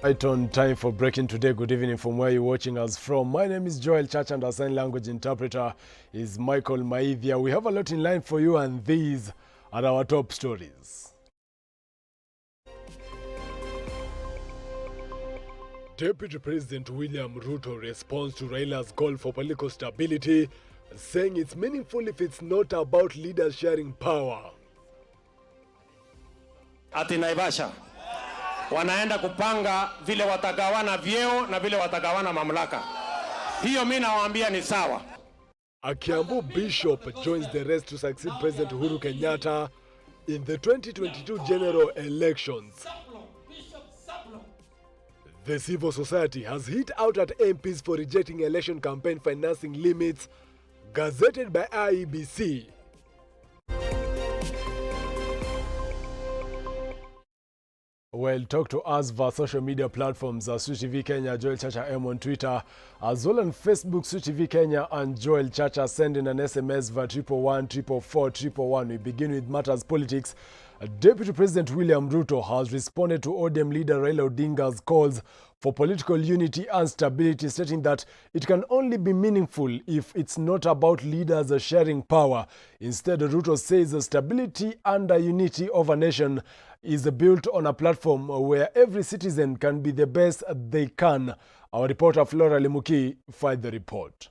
Right on time for breaking today. Good evening from where you're watching us from. My name is Joel Church and our sign language interpreter is Michael Maithia. We have a lot in line for you and these are our top stories. Deputy President William Ruto responds to Raila's call for political stability, saying it's meaningful if it's not about leaders sharing power. Ati Naivasha wanaenda kupanga vile watagawana vyeo na vile watagawana mamlaka. Hiyo mimi nawaambia ni sawa. A Kiambu bishop joins the rest to succeed President Uhuru Kenyatta in the 2022 general elections. The civil society has hit out at MPs for rejecting election campaign financing limits gazetted by IEBC. Well, talk to us via social media platforms Switch TV Kenya, Joel Chacha M on Twitter, as well on Facebook, Switch TV Kenya and Joel Chacha. Send in an SMS via 111 We begin with matters politics. Deputy President William Ruto has responded to ODM leader Raila Odinga's calls for political unity and stability, stating that it can only be meaningful if it's not about leaders sharing power. Instead, Ruto says the stability and the unity of a nation is built on a platform where every citizen can be the best they can. Our reporter Flora Lemuki filed the report.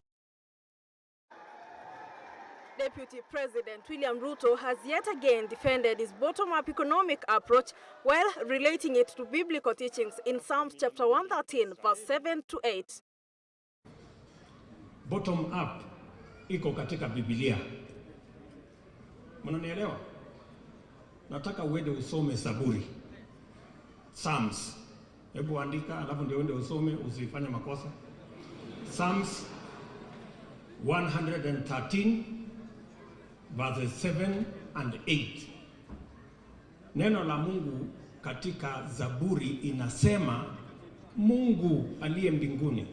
Deputy President William Ruto has yet again defended his bottom-up economic approach while relating it to biblical teachings in Psalms chapter 113, verse 7 to 8. Bottom up iko katika Biblia. Mnanielewa? Nataka uende usome Zaburi. Psalms. Hebu andika alafu ndio uende usome, usifanye makosa. Psalms 113 verses 7 and 8. Neno la Mungu katika Zaburi inasema Mungu aliye mbinguni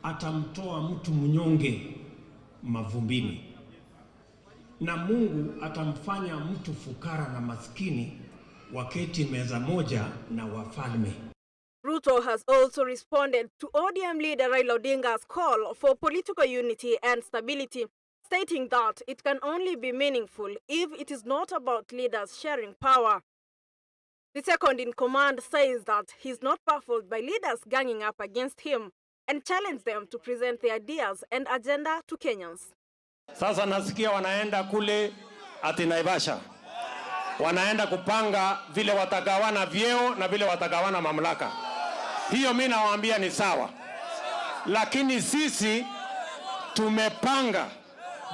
atamtoa mtu mnyonge mavumbini, na Mungu atamfanya mtu fukara na maskini waketi meza moja na wafalme. Ruto has also responded to ODM leader Raila Odinga's call for political unity and stability, stating that it can only be meaningful if it is not about leaders sharing power. The second in command says that he is not baffled by leaders ganging up against him and challenged them to present their ideas and agenda to Kenyans. Sasa nasikia wanaenda kule ati Naivasha. Wanaenda kupanga vile watagawana vyeo na vile watagawana mamlaka. Hiyo mimi nawaambia ni sawa. Lakini sisi tumepanga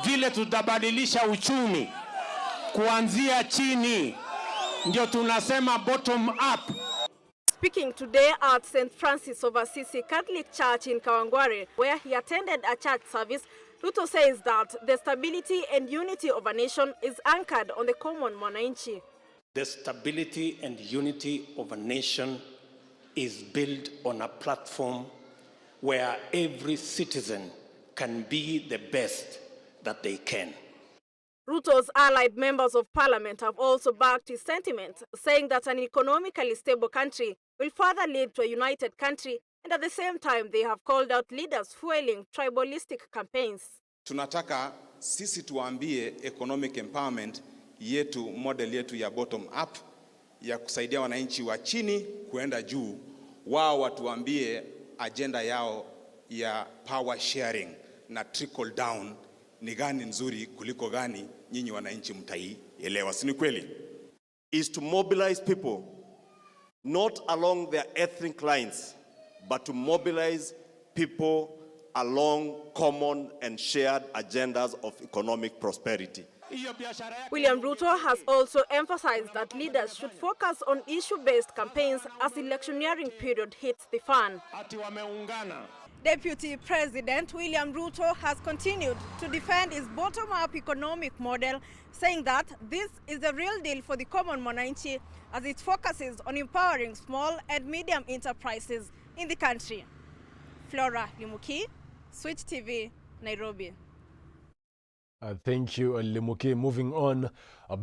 vile tutabadilisha uchumi kuanzia chini. Ndio tunasema bottom up. Speaking today at St. Francis of Assisi Catholic Church in Kawangware, where he attended a church service, Ruto says that the stability and unity of a nation is anchored on the common mwananchi. The stability and unity of a nation is built on a platform where every citizen can be the best that they can. Ruto's allied members of parliament have also backed his sentiment, saying that an economically stable country will further lead to a united country, and at the same time they have called out leaders fueling tribalistic campaigns. Tunataka sisi tuambie economic empowerment yetu, model yetu ya bottom up ya kusaidia wananchi wa chini kuenda juu. Wao watuambie agenda yao ya power sharing na trickle down ni gani nzuri kuliko gani nyinyi wananchi mtaielewa, si ni kweli? Is to mobilize people not along their ethnic lines but to mobilize people along common and shared agendas of economic prosperity. William Ruto has also emphasized that leaders should focus on issue-based campaigns as the electioneering period hits the fan. Deputy President William Ruto has continued to defend his bottom-up economic model, saying that this is the real deal for the common mwananchi as it focuses on empowering small and medium enterprises in the country. Flora Lemuki, Switch TV, Nairobi. Thank you, Limuki. Moving on,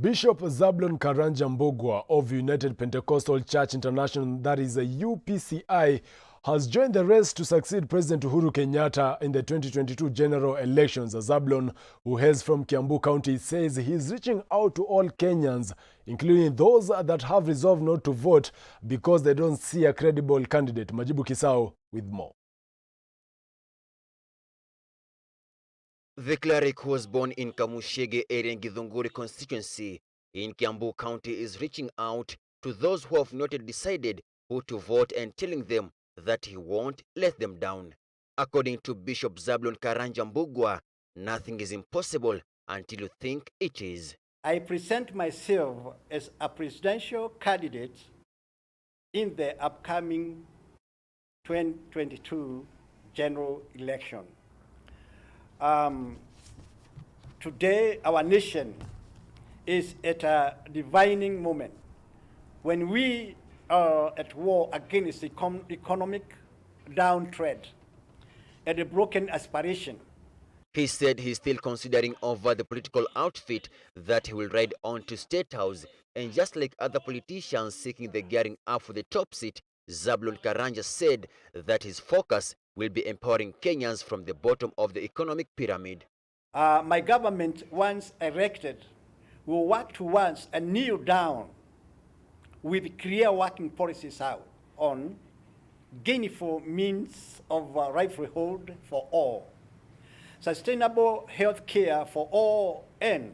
Bishop Zablon Karanja Mbugua of United Pentecostal Church International, that is a UPCI, has joined the race to succeed President Uhuru Kenyatta in the 2022 general elections. Zablon, who hails from Kiambu County, says he is reaching out to all Kenyans, including those that have resolved not to vote because they don't see a credible candidate. Majibu Kisao with more. The cleric, who was born in Kamushege area in Githunguri constituency in Kiambu County, is reaching out to those who have not yet decided who to vote and telling them that he won't let them down. According to Bishop Zablon Karanja Mbugua, nothing is impossible until you think it is. I present myself as a presidential candidate in the upcoming 2022 general election. Today, our nation is at a divining moment when we are at war against economic downtrend and a broken aspiration. He said he's still considering over the political outfit that he will ride on to State House, and just like other politicians seeking the gearing up for the top seat, Zablon Karanja said that his focus will be empowering Kenyans from the bottom of the economic pyramid. My government, once elected, will work towards a kneel down with clear working policies out on gainful means of livelihood for all, sustainable health care for all, and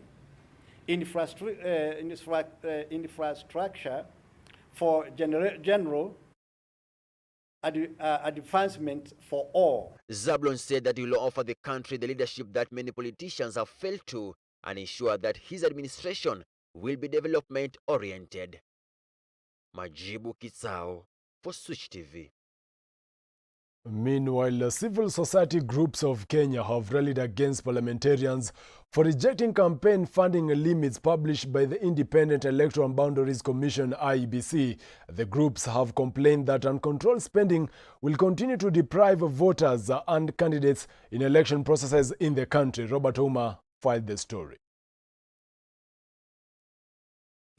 infrastructure for general advancement for all. Zablon said that he will offer the country the leadership that many politicians have failed to and ensure that his administration will be development-oriented. Majibu Kisao for Switch TV. Meanwhile, civil society groups of Kenya have rallied against parliamentarians for rejecting campaign funding limits published by the Independent Electoral Boundaries Commission (IEBC). The groups have complained that uncontrolled spending will continue to deprive voters and candidates in election processes in the country. Robert Ouma filed the story.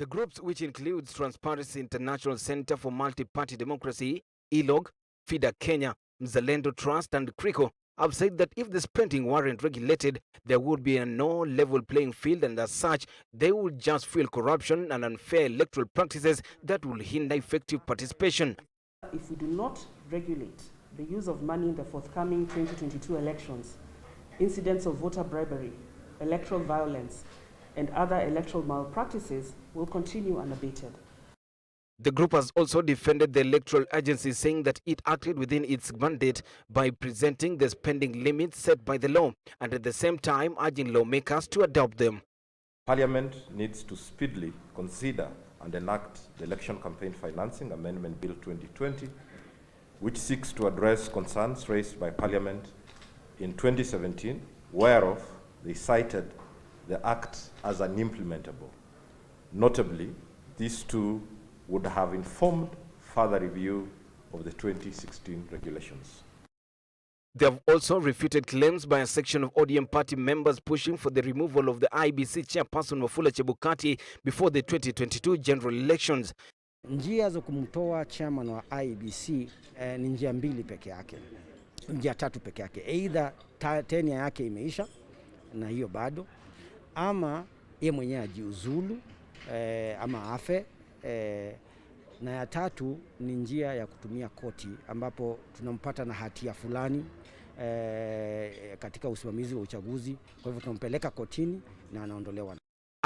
The groups, which includes Transparency International Center for Multi-Party Democracy, ILOG, FIDA Kenya, Mzalendo Trust and Kriko, have said that if the spending weren't regulated, there would be a no level playing field, and as such, they would just fuel corruption and unfair electoral practices that will hinder effective participation. If we do not regulate the use of money in the forthcoming 2022 elections, incidents of voter bribery, electoral violence, and other electoral malpractices will continue unabated. The group has also defended the electoral agency, saying that it acted within its mandate by presenting the spending limits set by the law, and at the same time urging lawmakers to adopt them. Parliament needs to speedily consider and enact the Election Campaign Financing Amendment Bill 2020, which seeks to address concerns raised by Parliament in 2017, whereof they cited the Act as unimplementable. Notably, these two would have informed further review of the 2016 regulations. They have also refuted claims by a section of ODM party members pushing for the removal of the IEBC chairperson Wafula Chebukati before the 2022 general elections. Njia za kumtoa chairman wa IEBC ni njia mbili peke yake. Njia tatu peke yake. Either tenure yake imeisha na hiyo bado, ama yeye mwenyewe ajiuzulu ama afe. Na ya tatu ni njia ya kutumia koti, ambapo tunampata na hatia fulani katika usimamizi wa uchaguzi, kwa hivyo tunampeleka kotini na anaondolewa.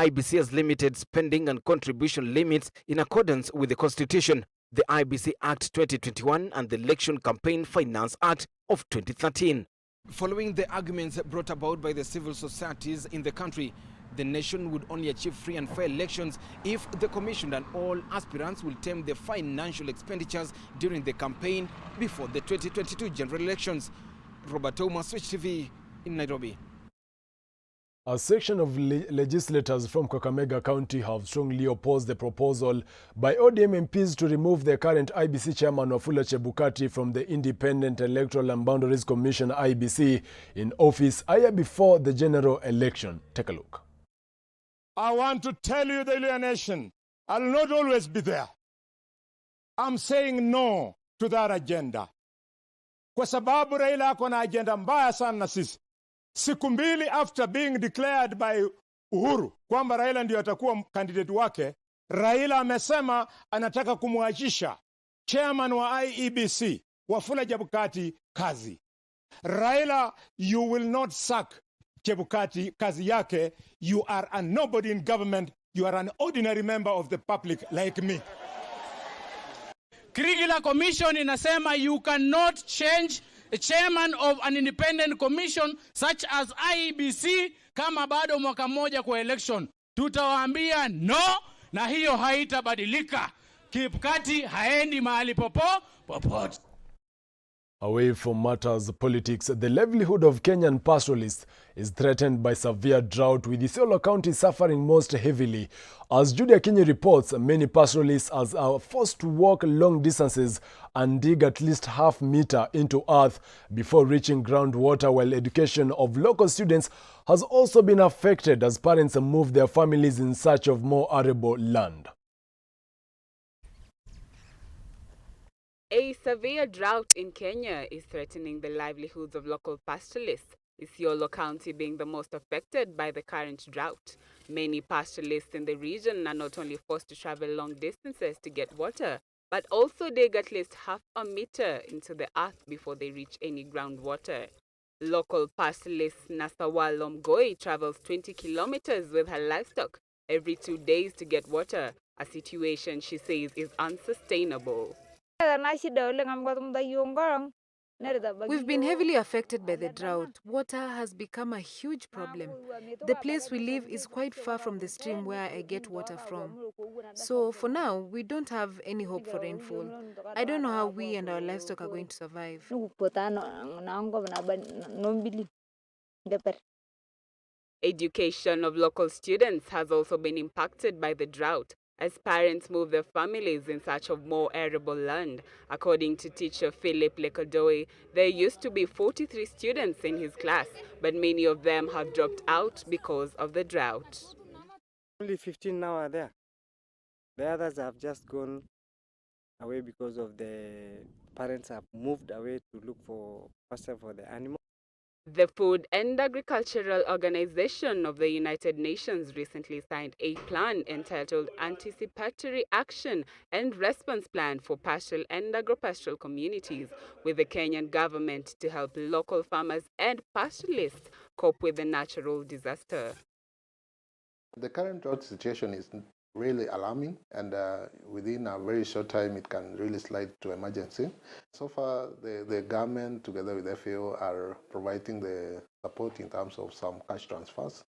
IEBC has limited spending and contribution limits in accordance with the Constitution, the IEBC Act 2021 and the Election Campaign Finance Act of 2013. Following the arguments brought about by the civil societies in the country, the nation would only achieve free and fair elections if the commission and all aspirants will tame their financial expenditures during the campaign before the 2022 general elections. Robert Ouma, Switch TV in Nairobi. A section of legislators from Kakamega County have strongly opposed the proposal by ODM MPs to remove the current IBC chairman Wafula Chebukati from the Independent Electoral and Boundaries Commission IBC in office a year before the general election. Take a look. I want to tell you, the Luhya nation, I'll not always be there. I'm saying no to that agenda. Kwa sababu Raila ako na agenda mbaya sana na sisi. Siku mbili after being declared by Uhuru kwamba Raila ndio atakuwa candidate wake, Raila amesema anataka kumwachisha chairman wa IEBC Wafula Chebukati kazi. Raila, you will not sack Chebukati kazi yake. You are a nobody in government. You are an ordinary member of the public like me. Kirigila Commission inasema you cannot change a chairman of an independent commission such as IEBC kama bado mwaka mmoja kwa election. Tutawaambia no, na hiyo haitabadilika. Chebukati haendi mahali popote. Away from matters politics, the livelihood of Kenyan pastoralists is threatened by severe drought, with Isiolo County suffering most heavily. As Judy Akinyi reports, many pastoralists are forced to walk long distances and dig at least half meter into earth before reaching groundwater, while education of local students has also been affected as parents move their families in search of more arable land. A severe drought in Kenya is threatening the livelihoods of local pastoralists, Isiolo County being the most affected by the current drought. Many pastoralists in the region are not only forced to travel long distances to get water, but also dig at least half a meter into the earth before they reach any groundwater. Local pastoralist Nasawal Omgoi travels 20 kilometers with her livestock every 2 days to get water, a situation she says is unsustainable. We've been heavily affected by the drought. Water has become a huge problem. The place we live is quite far from the stream where I get water from. So for now, we don't have any hope for rainfall. I don't know how we and our livestock are going to survive. Education of local students has also been impacted by the drought, as parents move their families in search of more arable land. According to teacher Philip Lekodoe, there used to be 43 students in his class, but many of them have dropped out because of the drought. Only 15 now are there. The others have just gone away because of the parents have moved away to look for pasture for the animals. The Food and Agricultural Organization of the United Nations recently signed a plan entitled Anticipatory Action and Response Plan for Pastoral and Agropastoral Communities, with the Kenyan government to help local farmers and pastoralists cope with the natural disaster. The current drought situation is really alarming, and within a very short time it can really slide to emergency. So far the government together with FAO are providing the support in terms of some cash transfers.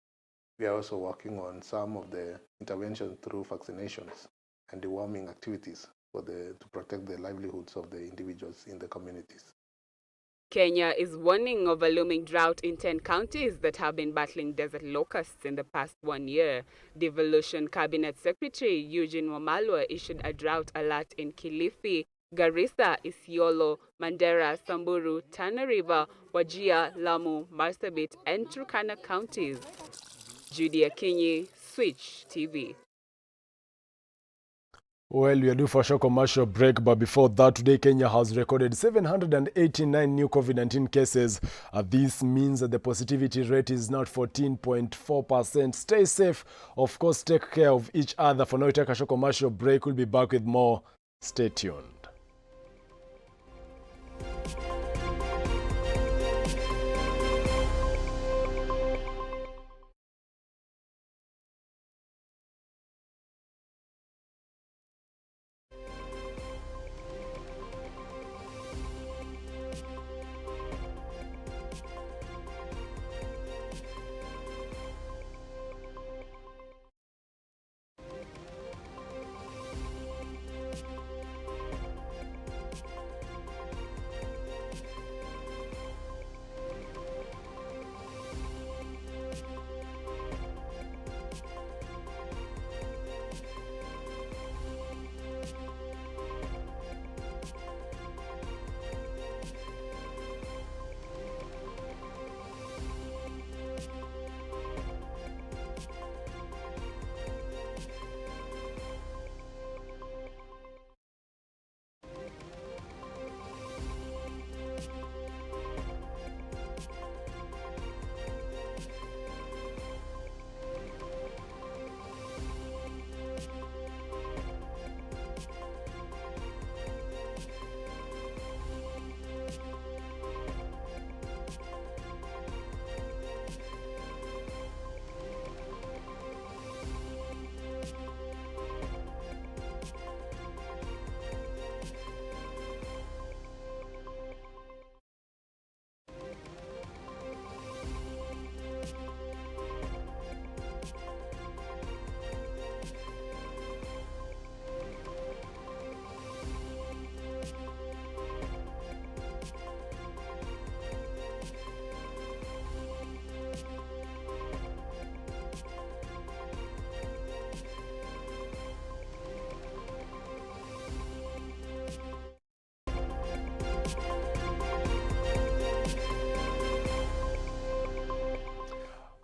We are also working on some of the intervention through vaccinations and deworming activities to protect the livelihoods of the individuals in the communities. Kenya is warning of a looming drought in 10 counties that have been battling desert locusts in the past 1 year. Devolution Cabinet Secretary Eugene Wamalwa issued a drought alert in Kilifi, Garissa, Isiolo, Mandera, Samburu, Tana River, Wajir, Lamu, Marsabit, and Turkana counties. Judy Akinyi, Switch TV. Well, we are due for a short commercial break, but before that, today Kenya has recorded 789 new COVID-19 cases. This means that the positivity rate is now 14.4%. Stay safe. Of course, take care of each other. For now, we take a short commercial break. We'll be back with more. Stay tuned.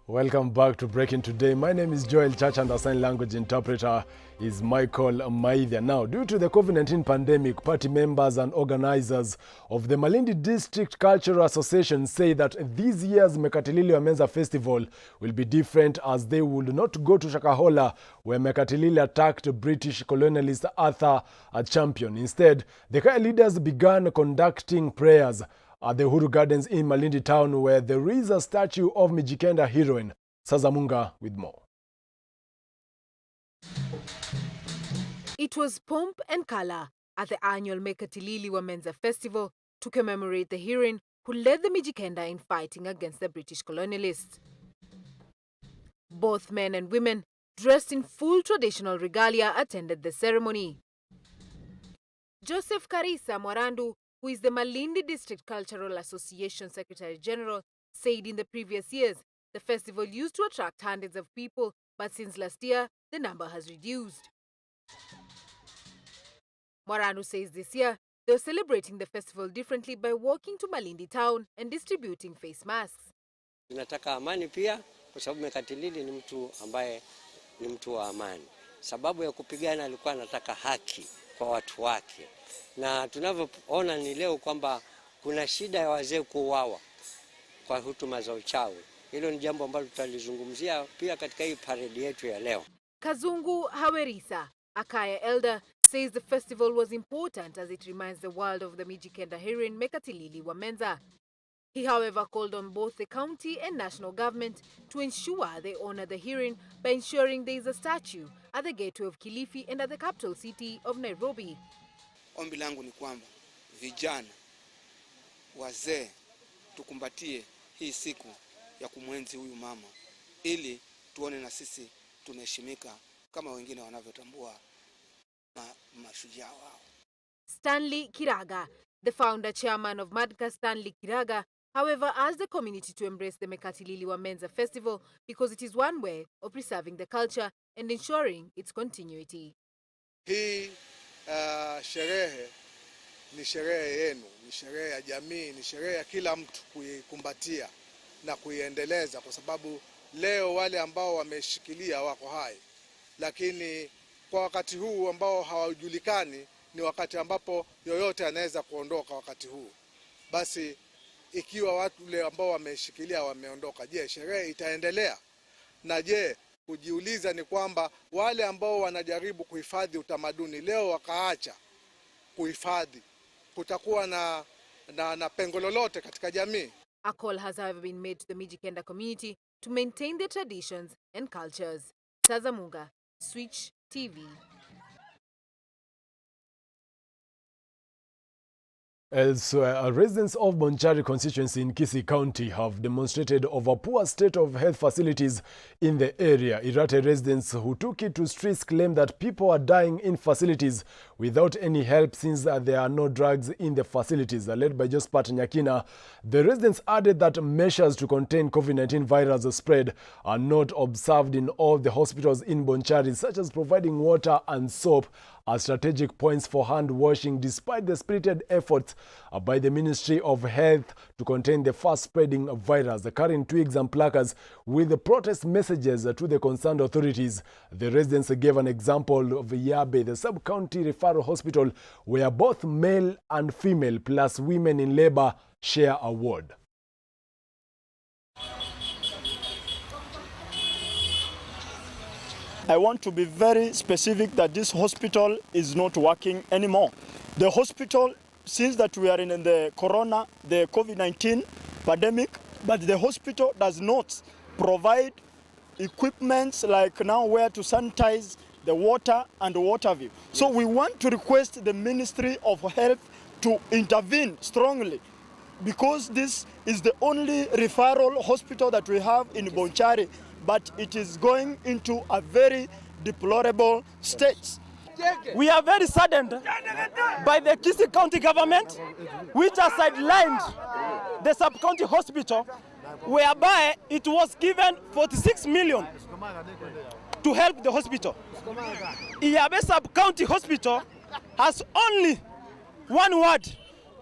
Welcome back to Breaking Today. My name is Joel Church and our sign language interpreter is Michael Maithia. Now, due to the COVID-19 pandemic, party members and organizers of the Malindi District Cultural Association say that this year's Mekatilili wa Menza Festival will be different, as they would not go to Shakahola, where Mekatilili attacked British colonialist Arthur Champion. Instead, the Kaya leaders began conducting prayers at the Uhuru Gardens in Malindi town, where there is a statue of Mijikenda heroine. Sazamunga with more. It was pomp and color at the annual Mekatilili wa Menza Festival to commemorate the heroine who led the Mijikenda in fighting against the British colonialists. Both men and women, dressed in full traditional regalia, attended the ceremony. Joseph Karisa Mwarandu, who is the Malindi District Cultural Association Secretary General, said in the previous years the festival used to attract hundreds of people, but since last year the number has reduced. Mwarandu says this year they're celebrating the festival differently by walking to Malindi town and distributing face masks. Tunataka amani pia, kwa sababu Mekatilili ni mtu ambaye ni mtu wa amani. Sababu ya kupigana alikuwa anataka haki kwa watu wake. Na tunavyoona ni leo kwamba kuna shida ya wazee kuuawa kwa hutuma za uchawi. Hilo ni jambo ambalo tutalizungumzia pia katika hii parade yetu ya leo. Kazungu Hawerisa, a Kaya elder, says the festival was important as it reminds the world of the Mijikenda heroine Mekatilili wa Menza. He, however, called on both the county and national government to ensure they honor the heroine by ensuring there is a statue at the gateway of Kilifi and at the capital city of Nairobi. Ombi langu ni kwamba vijana, wazee, tukumbatie hii siku ya kumwenzi huyu mama, ili tuone na sisi tunaheshimika kama wengine wanavyotambua mashujaa wao. Stanley Kiraga, the founder chairman of Madka Stanley Kiraga, however, asked the community to embrace the Mekatilili wa Menza Festival because it is one way of preserving the culture and ensuring its continuity. Hii sherehe ni sherehe yenu, ni sherehe ya jamii, ni sherehe ya kila mtu kuikumbatia na kuiendeleza, kwa sababu leo wale ambao wameshikilia wako hai, lakini kwa wakati huu ambao hawajulikani ni wakati ambapo yoyote anaweza kuondoka wakati huu. Basi ikiwa watu wale ambao wameshikilia wameondoka, je, sherehe itaendelea? Na je, kujiuliza ni kwamba wale ambao wanajaribu kuhifadhi utamaduni leo wakaacha kuhifadhi, kutakuwa na pengo lolote katika jamii? A call has however been made to the Mijikenda community to maintain their traditions and cultures. Sazamunga, Switch TV. Elsewhere, residents of Bonchari constituency in Kisii County have demonstrated over poor state of health facilities in the area. Irate residents who took it to streets claim that people are dying in facilities without any help since there are no drugs in the facilities. Led by Jospat Nyakina, the residents added that measures to contain COVID-19 virus spread are not observed in all the hospitals in Bonchari, such as providing water and soap as strategic points for hand washing, despite the spirited efforts by the Ministry of Health to contain the fast-spreading virus. Carrying twigs and placards with the protest messages to the concerned authorities, the residents gave an example of Yabe, the sub-county referral hospital, where both male and female plus women in labor share a ward. I want to be very specific that this hospital is not working anymore. The hospital, since that we are in the the COVID-19 pandemic, but the hospital does not provide equipment like now where to sanitize the water and the water view. So we want to request the Ministry of Health to intervene strongly, because this is the only referral hospital that we have in Bonchari, but it is going into a very deplorable state. We are very saddened by the Kisii County government, which has sidelined the sub-county hospital, whereby it was given 46 million to help the hospital. Iyabe sub-county hospital has only one ward,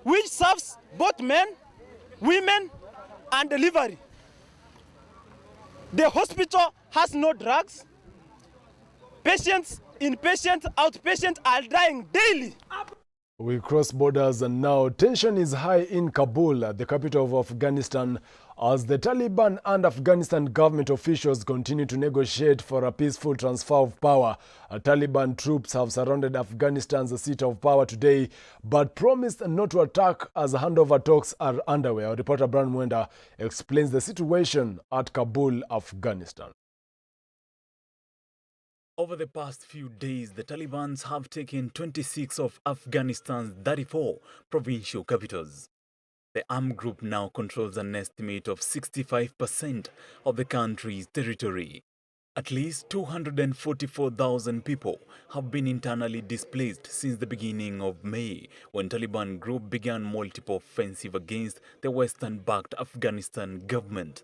which serves both men, women, and delivery. The hospital has no drugs. Patients, inpatient, outpatient are dying daily. We cross borders and now tension is high in Kabul, the capital of Afghanistan, as the Taliban and Afghanistan government officials continue to negotiate for a peaceful transfer of power. Taliban troops have surrounded Afghanistan's seat of power today, but promised not to attack as handover talks are underway. Our reporter Brian Mwenda explains the situation at Kabul, Afghanistan. Over the past few days, the Taliban have taken 26 of Afghanistan's 34 provincial capitals. The armed group now controls an estimate of 65% of the country's territory. At least 244,000 people have been internally displaced since the beginning of May, when Taliban group began multiple offensive against the Western-backed Afghanistan government.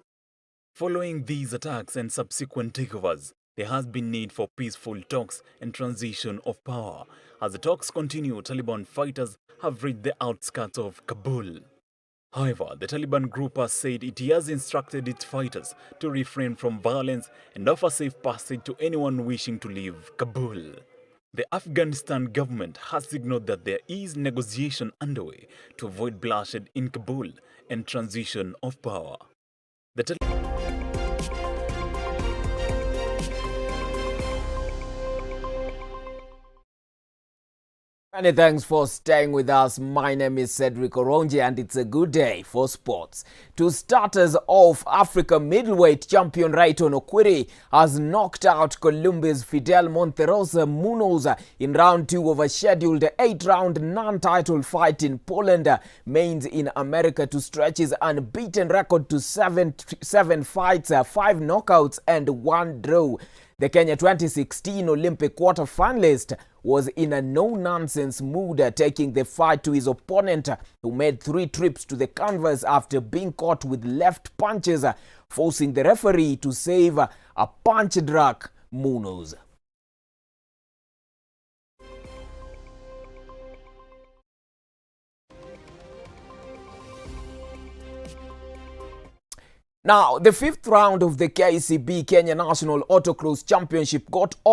Following these attacks and subsequent takeovers, there has been need for peaceful talks and transition of power. As the talks continue, Taliban fighters have reached the outskirts of Kabul. However, the Taliban group has said it has instructed its fighters to refrain from violence and offer safe passage to anyone wishing to leave Kabul. The Afghanistan government has signaled that there is negotiation underway to avoid bloodshed in Kabul and transition of power. Many thanks for staying with us. My name is Cedric Oronje and it's a good day for sports. To start us off, Africa middleweight champion Rayton Okwiri has knocked out Colombia's Fidel Monterosa Munoz in round 2 of a scheduled 8-round non-title fight in Poland, Mainz in America, to stretch his unbeaten record to 7 fights, 5 knockouts and 1 draw. The Kenya 2016 Olympic quarter-finalist was in a no-nonsense mood, taking the fight to his opponent, who made 3 trips to the canvas after being caught with left punches, forcing the referee to save a punch-drunk Munoz. Now, the 5th round of the KCB Kenya National Autocross Championship got off